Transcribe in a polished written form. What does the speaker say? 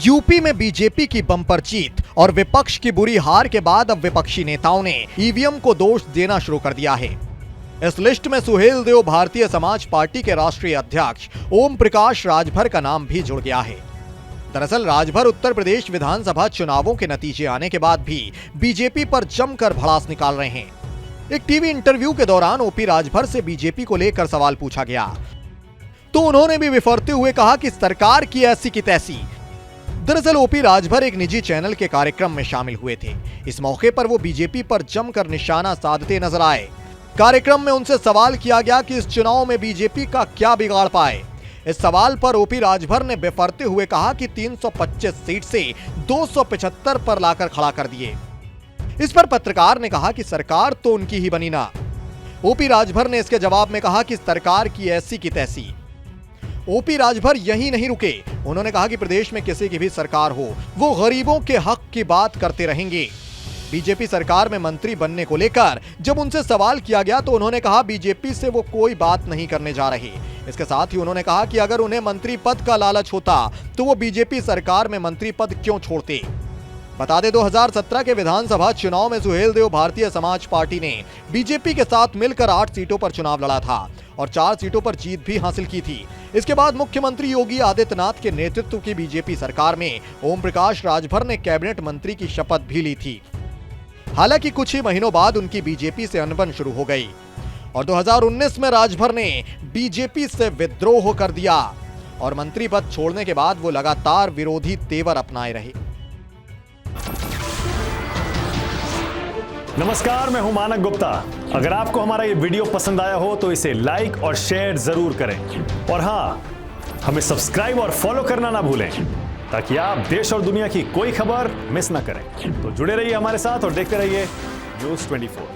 UP में BJP की bumper जीत और विपक्ष की बुरी हार के बाद अब विपक्षी नेताओं ने ईवीएम को दोष देना शुरू कर दिया है। इस लिस्ट में सुहेल देव भारतीय समाज पार्टी के राष्ट्रीय अध्यक्ष ओम प्रकाश राजभर का नाम भी जुड़ गया है। दरअसल राजभर उत्तर प्रदेश विधानसभा चुनावों के नतीजे आने के बाद भी बीजेपी पर जमकर भड़ास निकाल रहे हैं। एक टीवी इंटरव्यू के दौरान ओपी राजभर से बीजेपी को लेकर सवाल पूछा गया तो उन्होंने भी विफरते हुए कहा कि सरकार की ऐसी की तैसी। दरअसल ओपी राजभर एक निजी चैनल के कार्यक्रम में शामिल हुए थे। इस मौके पर वो बीजेपी पर जमकर निशाना साधते नजर आए। कार्यक्रम में उनसे सवाल किया गया कि इस चुनाव में बीजेपी का क्या बिगाड़ पाए। इस सवाल पर ओपी राजभर ने बेफरते हुए कहा कि 325 सीट से 275 पर लाकर खड़ा कर दिए। इस पर पत्रकार ने कहा कि सरकार तो उनकी ही बनी ना। ओपी राजभर ने इसके जवाब में कहा कि सरकार की ऐसी की तैसी। ओपी राजभर यहीं नहीं रुके, उन्होंने कहा कि प्रदेश में किसी की भी सरकार हो, वो गरीबों के हक की बात करते रहेंगे। बीजेपी सरकार में मंत्री बनने को लेकर जब उनसे सवाल किया गया तो उन्होंने कहा बीजेपी से वो कोई बात नहीं करने जा रहे। इसके साथ ही उन्होंने कहा कि अगर उन्हें मंत्री पद का लालच होता तो वो बीजेपी सरकार में मंत्री पद क्यों छोड़ते। बता दें 2017 के विधानसभा चुनाव में सुहेल देव भारतीय समाज पार्टी ने बीजेपी के साथ मिलकर 8 सीटों पर चुनाव लड़ा था और 4 सीटों पर जीत भी हासिल की थी। इसके बाद मुख्यमंत्री योगी आदित्यनाथ के नेतृत्व की बीजेपी सरकार में ओम प्रकाश राजभर ने कैबिनेट मंत्री की शपथ भी ली थी। हालांकि कुछ ही महीनों बाद उनकी बीजेपी से अनबन शुरू हो गई और 2019 में राजभर ने बीजेपी से विद्रोह कर दिया और मंत्री पद छोड़ने के बाद वो लगातार विरोधी तेवर अपनाए रहे। नमस्कार, मैं हूं मानक गुप्ता। अगर आपको हमारा ये वीडियो पसंद आया हो तो इसे लाइक और शेयर जरूर करें और हाँ, हमें सब्सक्राइब और फॉलो करना ना भूलें ताकि आप देश और दुनिया की कोई खबर मिस ना करें। तो जुड़े रहिए हमारे साथ और देखते रहिए न्यूज़ 24।